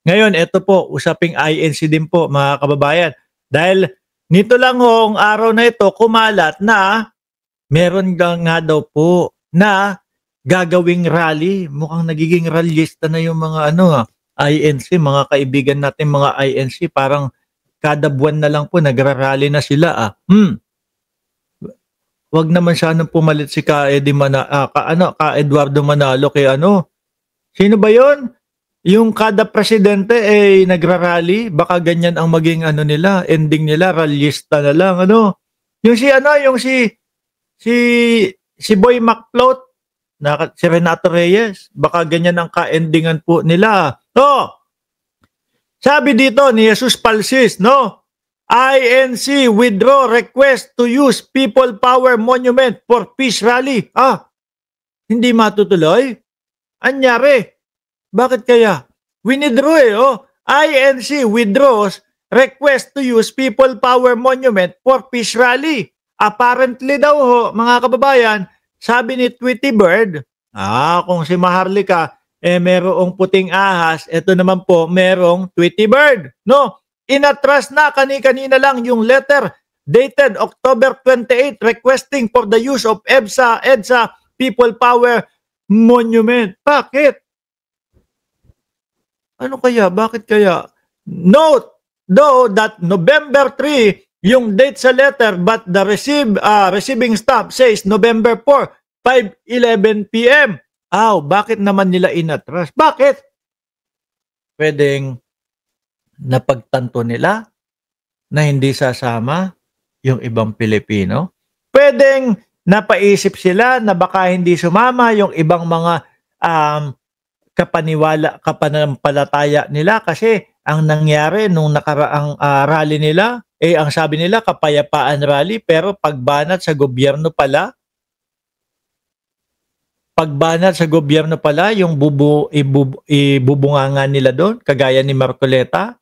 Ngayon, eto po, usaping INC din po, mga kababayan. Dahil nito lang ho, ang araw na ito, kumalat na meron nga daw po na gagawing rally. Mukhang nagiging rallyista na yung mga INC, mga kaibigan natin mga INC. Parang kada buwan na lang po nagrarally na sila. Wag naman sanang pumalit si Ka Eduardo Manalo kay sino ba 'yon? Yung kada presidente ay nagrarally, baka ganyan ang maging nila, ending nila rallyista na lang Yung si Boy Macfloat, si Renato Reyes, baka ganyan ang ka-endingan po nila. Sabi dito ni Jesus Palsis, INC withdraw request to use People Power Monument for Peace Rally. Hindi matutuloy? Anyari? Bakit kaya? Withdraw INC withdraws request to use People Power Monument for Peace Rally. Apparently daw mga kababayan, sabi ni Tweety Bird, kung si Maharlika merong puting ahas, ito naman po merong Tweety Bird. Inatras na kanina lang yung letter dated October 28 requesting for the use of EDSA People Power Monument. Bakit? Ano kaya? Bakit kaya? Note, though, that November 3 yung date sa letter, but the receiving staff says November 4, 5:11 p.m. Bakit naman nila inatras? Bakit? Pwedeng napagtanto nila na hindi sasama yung ibang Pilipino. Pwedeng napaisip sila na baka hindi sumama yung ibang mga kapanampalataya nila kasi ang nangyari nung nakaraang rally nila, ang sabi nila kapayapaan rally, pero pagbanat sa gobyerno pala, yung ibubungangan nila doon, kagaya ni Marcoleta.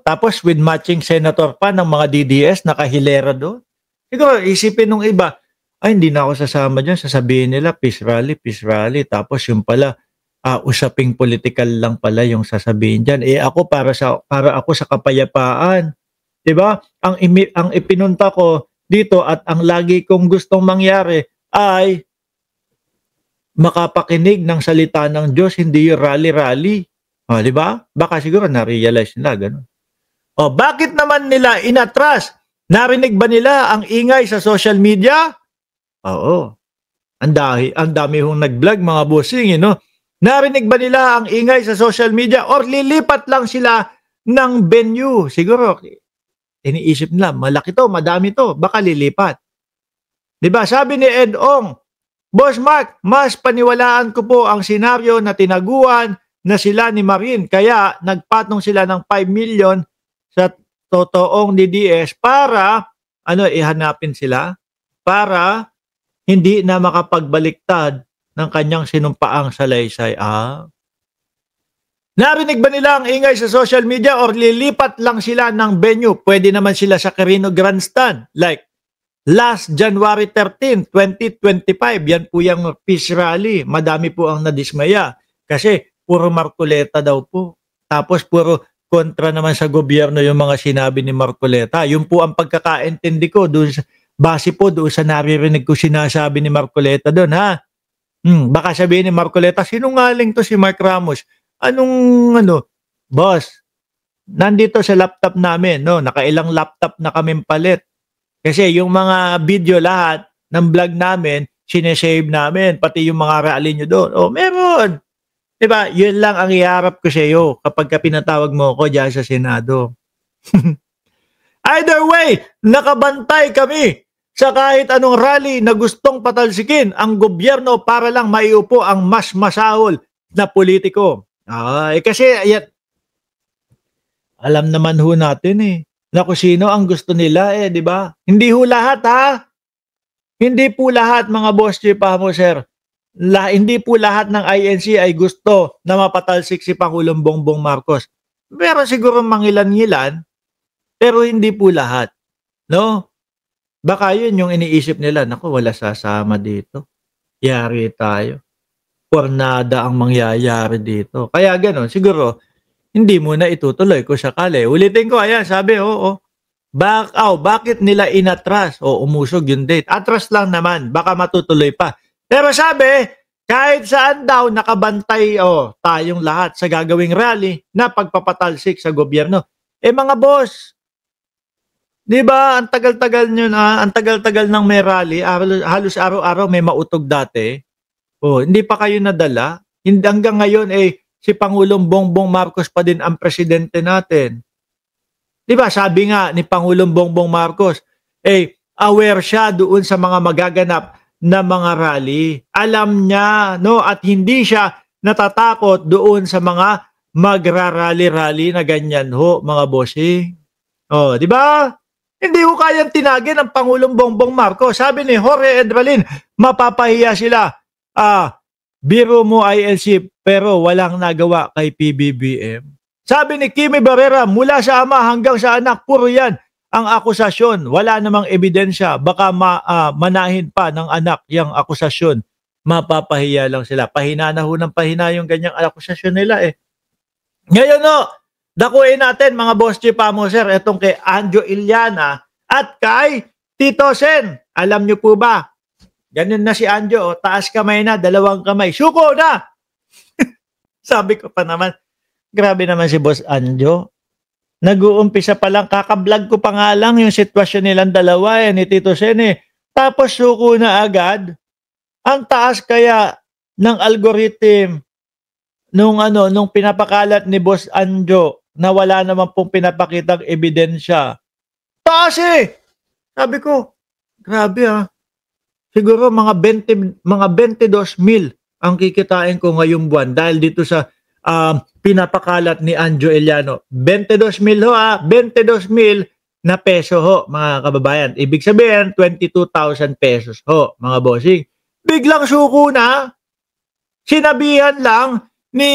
Tapos with matching senator pa ng mga DDS, nakahilera doon. Siguro, isipin nung iba, hindi na ako sasama dyan. Sasabihin nila, peace rally. Tapos yung pala, usaping political lang pala yung sasabihin dyan. Ako para ako sa kapayapaan. Diba? Ang ipinunta ko dito at ang lagi kong gustong mangyari ay makapakinig ng salita ng Diyos, hindi yung rally-rally. Diba? Baka siguro na-realize nila, gano'n. Bakit naman nila inatras? Narinig ba nila ang ingay sa social media? Oo. Ang dami hong nag-vlog, mga bossing, Narinig ba nila ang ingay sa social media or lilipat lang sila ng venue? Siguro, iniisip nila, malaki to, madami to, baka lilipat. Diba? Sabi ni Ed Ong, Boss Mark, mas paniwalaan ko po ang senaryo na tinaguan na sila ni Marin. Kaya nagpatong sila ng 5 million sa totoong DDS para ihanapin sila para hindi na makapagbaliktad ng kanyang sinumpaang salaysay. Narinig ba nila ang ingay sa social media or lilipat lang sila ng venue? Pwede naman sila sa Quirino Grandstand. Like last January 13, 2025, yan po yung peace rally. Madami po ang nadismaya kasi puro Marcoleta daw po. Tapos puro kontra naman sa gobyerno yung mga sinabi ni Marcoleta. Yun po ang pagkakaintindi ko base po doon sa naririnig ko sinasabi ni Marcoleta doon, baka sabihin ni Marcoleta, sinungaling to si Mark Ramos. Boss, nandito sa laptop namin, nakailang laptop na kaming palit. Kasi yung mga video lahat ng vlog namin, sinesave namin, pati yung mga rally nyo doon. Meron. Diba? Yun lang ang iharap ko sa iyo kapag pinatawag mo ko dyan sa Senado. Either way, nakabantay kami sa kahit anong rally na gustong patalsikin ang gobyerno para lang maiupo ang mas masahol na politiko. Kasi alam naman ho natin na kung sino ang gusto nila di ba? Hindi ho lahat Hindi po lahat mga boss chief sir. Hindi po lahat ng INC ay gusto na mapatalsik si Pangulong Bongbong Marcos. Pero siguro mangilan-ngilan, pero hindi po lahat. Baka yun yung iniisip nila, naku, wala sasama dito. Yari tayo. pornada ang mangyayari dito. Kaya gano'n, siguro hindi mo na itutuloy kung sakali. Ulitin ko, ayan, sabi, oo. Bakit nila inatras? O umusog yung date. Atras lang naman, baka matutuloy pa. Pero sabi, kahit saan daw nakabantay tayong lahat sa gagawing rally na pagpapatalsik sa gobyerno. Mga boss, 'di ba? Ang tagal-tagal nyo na, ang tagal-tagal ng may rally, halos araw-araw may mautog dati. Hindi pa kayo nadala. Hindi hanggang ngayon si Pangulong Bongbong Marcos pa din ang presidente natin. 'Di ba? Sabi nga ni Pangulong Bongbong Marcos, aware siya doon sa mga magaganap na mga rally. Alam niya, no, at hindi siya natatakot doon sa mga magrarally-rally na ganyan mga bossing. 'Di ba? Hindi ko kayang tinagin ang Pangulong Bongbong Marcos. Sabi ni Jorge Edralin, mapapahiya sila. Biro mo ILC pero walang nagawa kay PBBM. Sabi ni Kimi Barrera, mula sa ama hanggang sa anak, puro yan ang akusasyon. Wala namang ebidensya. Baka manahin pa ng anak yung akusasyon. Mapapahiya lang sila. Pahina na ho ng pahina yung ganyang akusasyon nila Ngayon dakuin natin mga boss Chipamo sir, etong kay Anjo Iliana at kay Tito Sen. Alam nyo po ba? Ganun na si Anjo, taas kamay na, dalawang kamay. Suko na! Sabi ko pa naman, grabe naman si Boss Anjo. Nag-uumpisa pa lang, kakablog ko pa nga lang yung sitwasyon nilang dalawa ni Tito Sen Tapos suko na agad. Ang taas kaya ng algorithm nung pinapakalat ni Boss Anjo na wala naman pong pinapakitang ebidensya. Taas Sabi ko, grabe Siguro mga 22,000 ang kikitain ko ngayong buwan dahil dito sa pinapakalat ni Anjo Iliano. 22,000 22,000 na peso mga kababayan. Ibig sabihin 22,000 pesos mga bossing. Biglang suko na. Sinabihan lang ni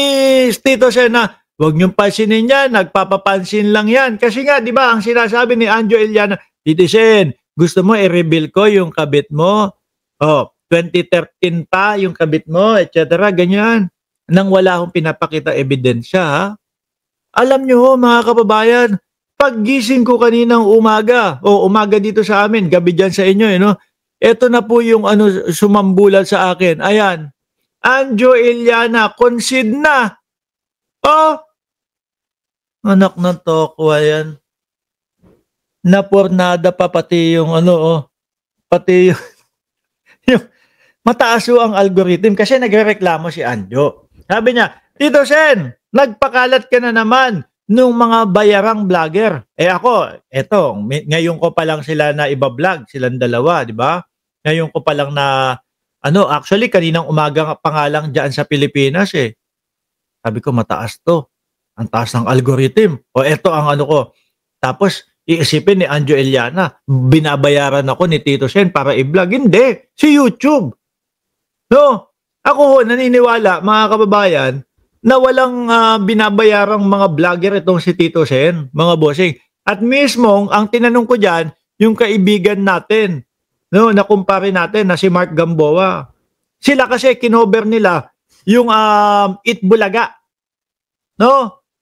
Tito Sen na huwag niyong pansinin yan, nagpapapansin lang yan. Kasi nga, di ba, ang sinasabi ni Anjo Iliana, Tito Sen, gusto mo i-reveal ko yung kabit mo? 2013 pa yung kabit mo, etc. Ganyan. Nang wala akong pinapakita ebidensya, Alam nyo mga kababayan, paggising ko kaninang umaga, umaga dito sa amin, gabi dyan sa inyo, Ito na po yung sumambulan sa akin. Ayan. Anjo Iliana, concede na. Anak ng tokwa yan. Napornada pa pati yung pati yung mataas ang algorithm kasi nagrereklamo si Anjo. Sabi niya, Tito Sen, nagpakalat ka na naman nung mga bayarang vlogger. Ako, ngayon ko pa lang sila na iba-vlog, silang dalawa, di ba? Ngayon ko pa lang na, actually, kaninang umaga pa nga lang dyan sa Pilipinas Sabi ko, mataas to. Ang taas ng algorithm. Eto ang ko. Tapos, iisipin ni Anjo Iliana, binabayaran ako ni Tito Sen para i-vlog. Hindi, si YouTube. No, ako naniniwala, mga kababayan, na walang binabayarang mga vlogger itong si Tito Sen, mga bossing. At mismo, ang tinanong ko dyan, yung kaibigan natin, nakumpare natin na si Mark Gamboa. Sila kasi kinover nila yung Itbulaga.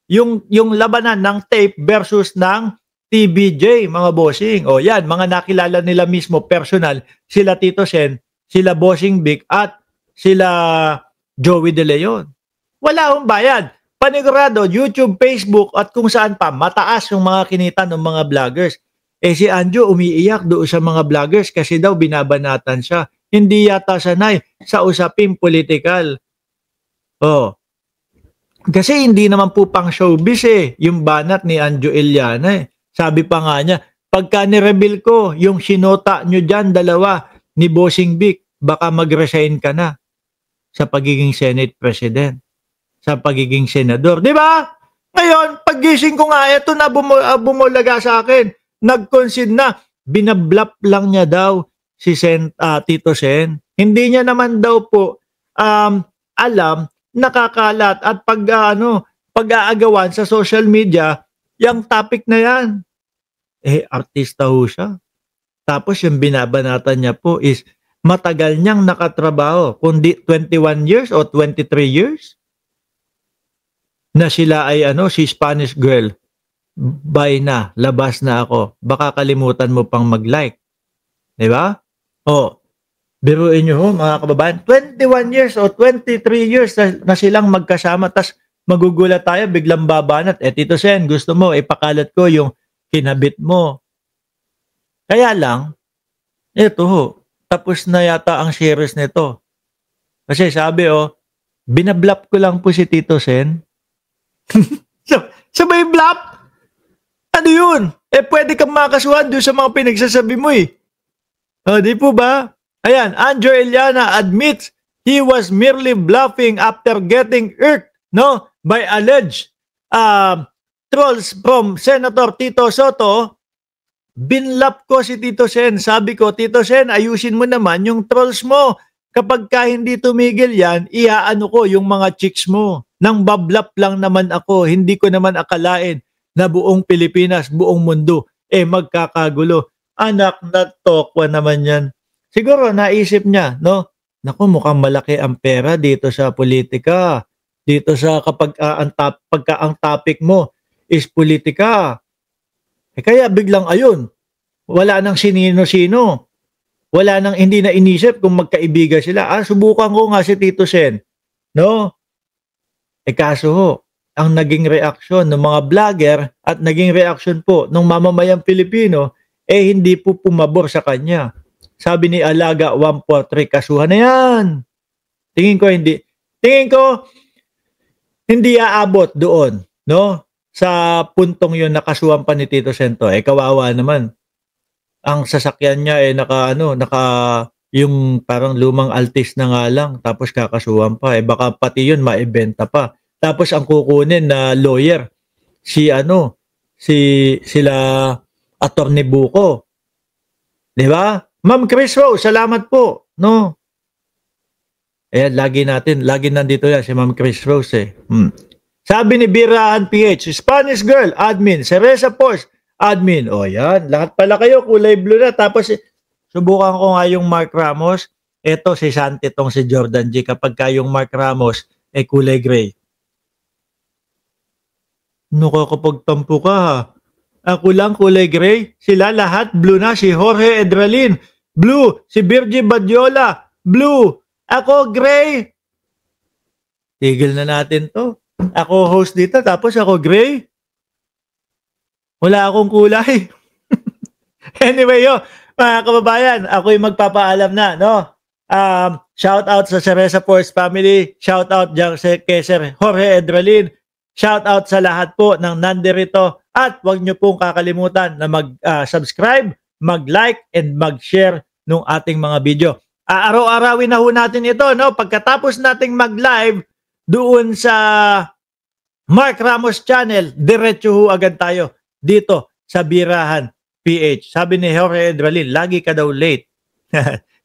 Yung labanan ng tape versus ng TBJ, mga bossing. Yan, mga nakilala nila mismo personal, sila Tito Sen, sila Bossing Vic at sila Joey De Leon. Wala akong bayad. Panigurado, YouTube, Facebook at kung saan pa, mataas yung mga kinita ng mga vloggers. Si Anjo umiiyak doon sa mga vloggers kasi daw binabanatan siya. Hindi yata sanay sa usaping political. Kasi hindi naman po pang showbiz yung banat ni Anjo Iliana Sabi pa nga niya, pagka ni-reveal ko yung sinota nyo dyan, dalawa, ni Bossing Vic, baka mag-resign ka na sa pagiging Senate President, sa pagiging senador. Di ba? Ngayon, paggising ko nga, ito na bumulaga sa akin. Nag-concede na. Binablap lang niya daw si Tito Sen. Hindi niya naman daw po alam, nakakalat at pag-aagawan sa social media, yung topic na yan. Artista ho siya. Tapos yung binabanatan niya po is matagal niyang nakatrabaho, kundi 21 years o 23 years na sila ay si Spanish girl, bye na, labas na ako. Baka kalimutan mo pang mag-like. 'Di ba? O, biruin niyo mga kababayan, 21 years o 23 years na silang magkasama, tas magugulat tayo, biglang babanat. Tito Sen, gusto mo, ipakalat ko yung kinabit mo. Kaya lang, tapos na yata ang series nito. Kasi sabi binablap ko lang po si Tito Sen. Sabay blap? Ano yun? Pwede kang makasuhan doon sa mga pinagsasabi mo di po ba? Ayan, Andrew Eliana admits he was merely bluffing after getting irked, by alleged trolls from Senator Tito Soto. Binlap ko si Tito Sen. Sabi ko, Tito Sen, ayusin mo naman yung trolls mo. Kapag hindi tumigil yan, iaano ko yung mga chicks mo. Nang bablap lang naman ako. Hindi ko naman akalain na buong Pilipinas, buong mundo, magkakagulo. Anak na tokwa naman yan. Siguro naisip niya, naku, mukhang malaki ang pera dito sa politika. Dito sa pagka ang topic mo is politika. Kaya biglang ayun, wala nang sinino-sino. Wala nang, hindi na inisip kung magkaibigan sila. Subukan ko nga si Tito Sen. Kaso ang naging reaksyon ng mga vlogger at naging reaksyon po ng mamamayang Pilipino, hindi po pumabor sa kanya. Sabi ni Alaga 143, kasuhan na yan. Tingin ko, hindi aabot doon, sa puntong yun nakasuhan pa ni Tito Sento. Kawawa naman. Ang sasakyan niya yung parang lumang Altis na nga lang, tapos kakasuhan pa. Baka pati yun maibenta pa. Tapos ang kukunin na lawyer, sila Attorney Buko. 'Di ba? Ma'am Chris Rose, salamat po, Ayan, lagi nandito yan si Ma'am Chris Rose Sabi ni Birahan PH, Spanish girl, admin. Cereza Post, admin. Yan. Lahat pala kayo, kulay blue na. Tapos, subukan ko nga yung Mark Ramos. Ito, si Santi tong si Jordan G. Kapag yung Mark Ramos, kulay gray. Nakakapagtampo ka, ha? Ako lang kulay gray. Sila lahat blue na. Si Jorge Edralin, blue. Si Virgie Badiola, blue. Ako gray. Tigil na natin to. Ako host dito, tapos ako gray. Wala akong kulay. Anyway, mga kababayan, ako'y magpapaalam na, shout out sa Cereza Force family, shout out dyan kay Sir Jorge Edralin, shout out sa lahat po ng nandirito, at huwag nyo pong kakalimutan na mag-subscribe, mag-like, and mag-share ng ating mga video. Araw-arawin na ho natin ito, pagkatapos nating mag-live, doon sa Mark Ramos channel, diretso ho agad tayo dito sa Birahan PH. Sabi ni Jorge Edralin, lagi ka daw late.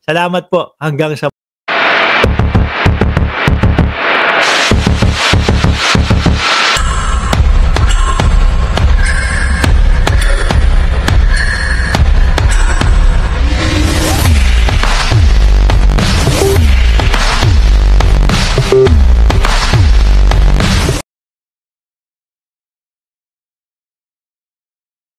Salamat po, hanggang sa